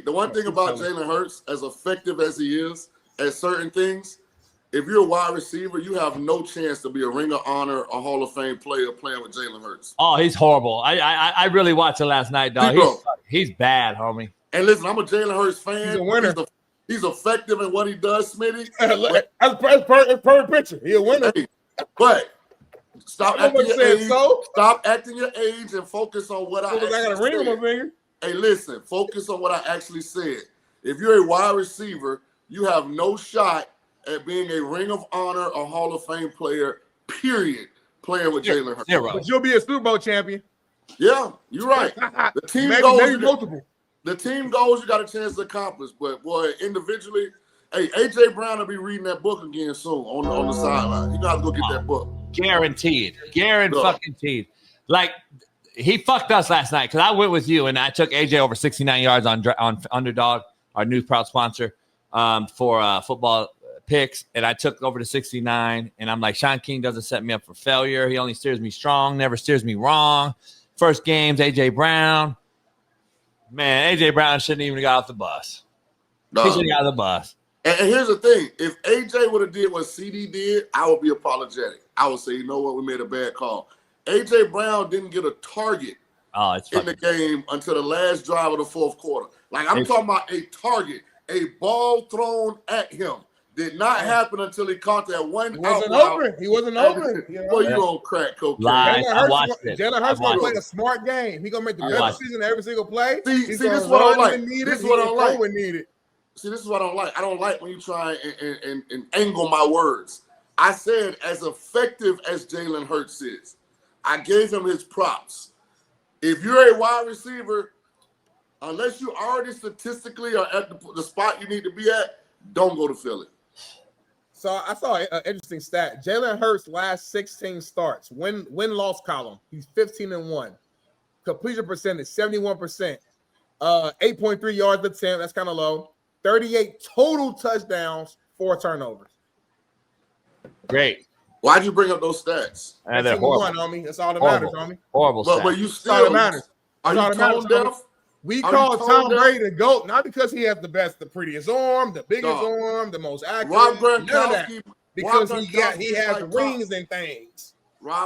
The one thing about Jalen Hurts, as effective as he is at certain things, if you're a wide receiver, you have no chance to be a Ring of Honor, a Hall of Fame player playing with Jalen Hurts. Oh, he's horrible. I really watched it last night, dog. He's bad, homie. And listen, I'm a Jalen Hurts fan. He's a winner. He's effective in what he does, Smitty. That's perfect picture. He's a winner. Hey, but stop acting your age. Stop acting your age and focus on what I actually said. Hey, listen, focus on what I actually said. If you're a wide receiver, you have no shot at being a Ring of Honor or Hall of Fame player, period, playing with Jalen Hurts. But you'll be a Super Bowl champion. Yeah, you're right. The team the team goals you got a chance to accomplish. But, boy, individually, hey, A.J. Brown will be reading that book again soon on the sideline. You got to go get that book. Guaranteed. Guaranteed. Like, he fucked us last night because I went with you, and I took A.J. over 69 yards on Underdog, our new proud sponsor, for football picks, and I took over to 69, and I'm like, Shaun King doesn't set me up for failure. He only steers me strong, never steers me wrong. First game's A.J. Brown. Man, A.J. Brown shouldn't even got off the bus. No. He should have got off the bus. And here's the thing. If A.J. would have did what CD did, I would be apologetic. I would say, you know what, we made a bad call. A.J. Brown didn't get a target in the game until the last drive of the fourth quarter. Like, I'm talking about a target, a ball thrown at him. Did not happen until he caught that one. He wasn't open. He wasn't open. Well, you gonna crack cocaine. Jalen Hurts gonna play a smart game. He gonna make the best decision every single play. See, this is what I don't like. This is what I don't like. See, this is what I don't like. I don't like when you try and angle my words. I said as effective as Jalen Hurts is, I gave him his props. If you're a wide receiver, unless you already statistically are at the spot you need to be at, don't go to Philly. So I saw an interesting stat. Jalen Hurts' last 16 starts, win-loss column, he's 15-1. Completion percentage, 71%. 8.3 yards per attempt, that's kind of low. 38 total touchdowns, 4 turnovers. Great. Why'd you bring up those stats? They're horrible. Homie. That's all that matters, homie. Horrible stats. But you still, matters. Are you tone deaf? We call Tom Brady the GOAT, not because he has the prettiest arm, the biggest arm, the most accurate. Rob Gronkowski, because he has rings and things.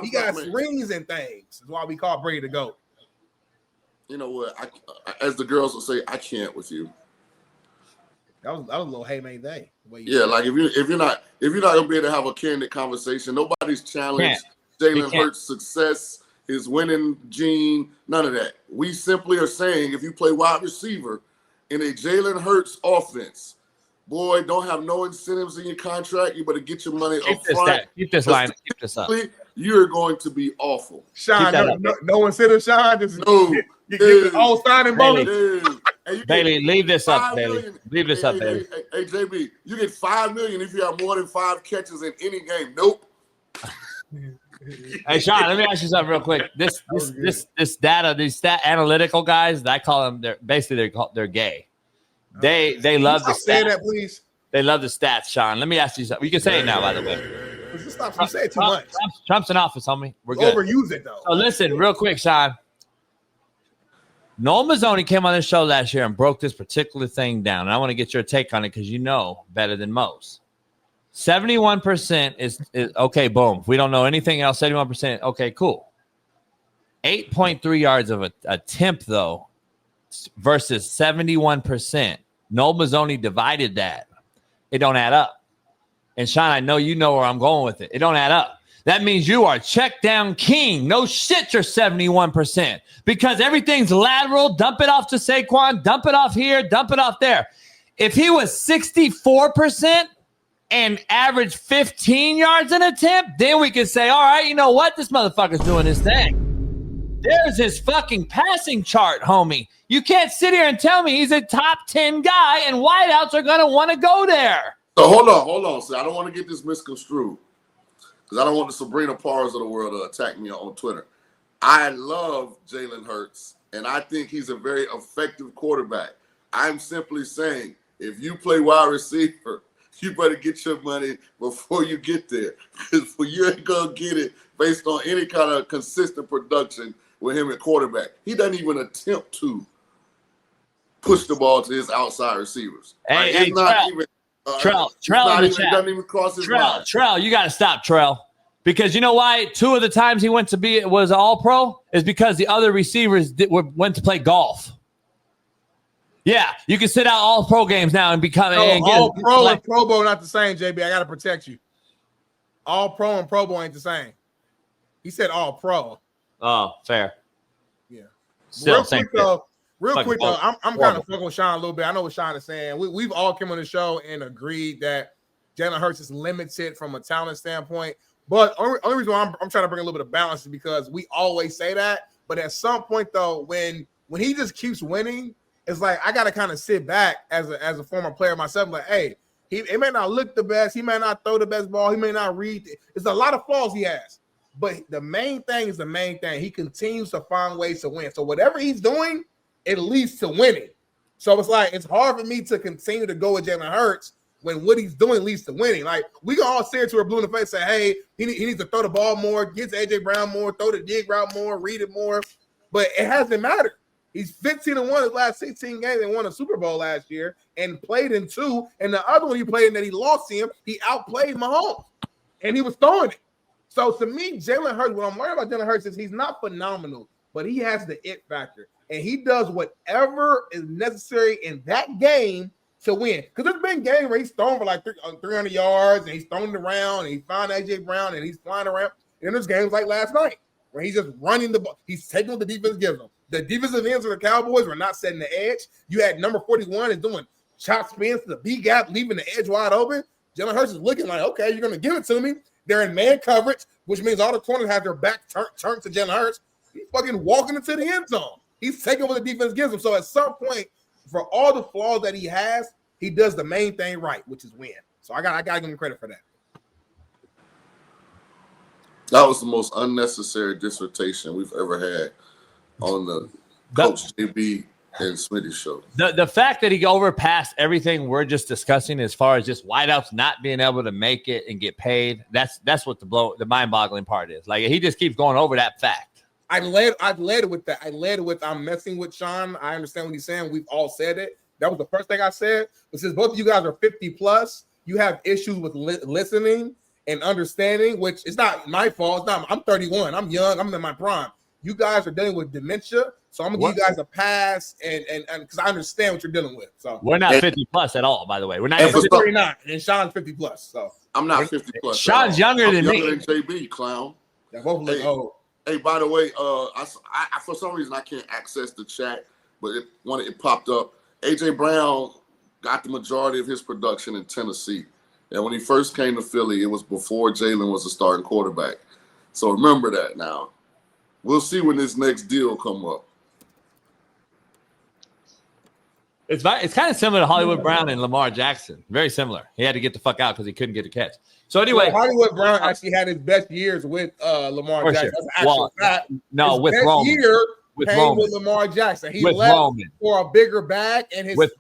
He got rings and things. That's why we call Brady the GOAT. You know what? As the girls will say, I can't with you. That was a little hey thing. Yeah, like if you're not gonna be able to have a candid conversation, nobody's challenged Jalen Hurts' success, his winning gene, none of that. We simply are saying if you play wide receiver in a Jalen Hurts offense, boy, don't have no incentives in your contract. You better get your money up front. Keep this line. Keep this up. You're going to be awful. Shaun, no incentive, Shaun. Just get the all signing bonus. Bailey, leave this up, Bailey. Leave this up, Bailey. Hey, JB, you get $5 million if you have more than 5 catches in any game. Nope. Hey, Shaun, let me ask you something real quick. This data, these stat analytical guys, I call them. They're gay. They love the stats. Say that, please. They love the stats, Shaun. Let me ask you something. You can say it now, by the way. Stop. You say it too much. Trump's in office, homie. We're good. Overuse it though. So listen, real quick, Shaun. Noel Mazzoni came on this show last year and broke this particular thing down, and I want to get your take on it because you know better than most. 71% is okay. Boom. If we don't know anything else, 71%. Okay, cool. 8.3 yards of a attempt though, versus 71%. Noel Mazzoni divided that. It don't add up. And Shaun, I know you know where I'm going with it. It don't add up. That means you are check down king. No shit, you're 71% because everything's lateral. Dump it off to Saquon. Dump it off here. Dump it off there. If he was 64% and average 15 yards an attempt, then we could say, all right, you know what? This motherfucker's doing his thing. There's his fucking passing chart, homie. You can't sit here and tell me he's a top 10 guy and wideouts are going to want to go there. So hold on. So I don't want to get this misconstrued because I don't want the Sabrina Parrs of the world to attack me on Twitter. I love Jalen Hurts, and I think he's a very effective quarterback. I'm simply saying if you play wide receiver, you better get your money before you get there because you ain't going to get it based on any kind of consistent production with him at quarterback. He doesn't even attempt to. push the ball to his outside receivers. Hey, it's not even Trell in the chat. Doesn't even cross his mind. Trell, you got to stop, Trell. Because you know why 2 of the times he went to be was all-pro is because the other receivers went to play golf. Yeah, you can sit out all pro games now and become all pro and Pro Bowl not the same, JB. I got to protect you. All pro and Pro Bowl ain't the same. He said all pro. Oh, fair. Yeah. Still, real quick though, I'm kind of fucking with Shaun a little bit. I know what Shaun is saying. We've all come on the show and agreed that Jalen Hurts is limited from a talent standpoint. But only reason why I'm trying to bring a little bit of balance is because we always say that. But at some point though, when he just keeps winning, it's like I gotta kind of sit back as a former player myself. Like, hey, he may not look the best, he may not throw the best ball, he may not read. There's a lot of flaws he has. But the main thing is the main thing. He continues to find ways to win. So whatever he's doing, it leads to winning. So it's like it's hard for me to continue to go with Jalen Hurts when what he's doing leads to winning. Like, we can all sit to her blue in the face and say, hey, he needs to throw the ball more, get to A.J. Brown more, throw the dig route more, read it more. But it hasn't mattered. He's 15-1 his last 16 games and won a Super Bowl last year and played in 2. And the other one he played in that he lost him, he outplayed Mahomes. And he was throwing it. So to me, Jalen Hurts, what I'm worried about Jalen Hurts is he's not phenomenal, but he has the it factor. And he does whatever is necessary in that game to win. Because there's been games where he's thrown for like 300 yards and he's thrown it around and he found A.J. Brown and he's flying around. And there's games like last night where he's just running the ball. He's taking what the defense gives him. The defensive ends of the Cowboys were not setting the edge. You had number 41 is doing chop spins to the B gap, leaving the edge wide open. Jalen Hurts is looking like, okay, you're going to give it to me. They're in man coverage, which means all the corners have their back turned to Jalen Hurts. He's fucking walking into the end zone. He's taking what the defense gives him. So at some point, for all the flaws that he has, he does the main thing right, which is win. So I got to give him credit for that. That was the most unnecessary dissertation we've ever had on the Coach JB and Smitty show. The fact that he overpassed everything we're just discussing as far as just wideouts not being able to make it and get paid, that's what the mind-boggling part is. Like, he just keeps going over that fact. I led with that. I led with I'm messing with Shaun. I understand what he's saying. We've all said it. That was the first thing I said. But since both of you guys are 50 plus, you have issues with listening and understanding, which is not my fault. I'm 31. I'm young. I'm in my prime. You guys are dealing with dementia, so I'm gonna give you guys a pass, and because I understand what you're dealing with. So we're not 50 plus at all, by the way. We're not. 39, and Shaun's 50 plus. So I'm not 50 plus. Shaun's younger than me. Younger than JB, clown. Yeah, both look old. Hey, by the way, I for some reason I can't access the chat, but it popped up. A.J. Brown got the majority of his production in Tennessee, and when he first came to Philly, it was before Jalen was a starting quarterback. So remember that now. We'll see when this next deal come up. It's kind of similar to Hollywood Brown and Lamar Jackson. Very similar. He had to get the fuck out because he couldn't get a catch. So anyway, Hollywood Brown actually had his best years with Lamar Jackson. That's actual fact. No, his with best Roman. year with came Roman. with Lamar Jackson. He with left Roman. for a bigger bag, and his with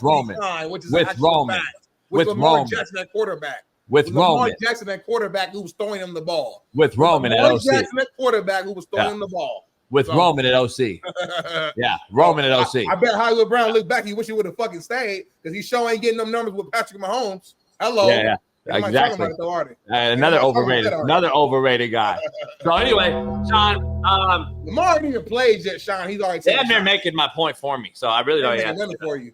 Roman, which is with Roman. Fact. With Lamar Roman. Jackson at quarterback. With Lamar Roman. Jackson at quarterback who was throwing him the ball. With Roman at OC. Jackson at quarterback who was throwing him the ball. With Roman at OC. Yeah, Roman at OC. I bet Hollywood Brown looked back. He wish he would have fucking stayed because he sure ain't getting them numbers with Patrick Mahomes. Hello. Yeah. Exactly. Another overrated guy. So anyway, Shaun, Lamar didn't even play yet. Shaun, he's already. They're making my point for me, so I really don't have to for you.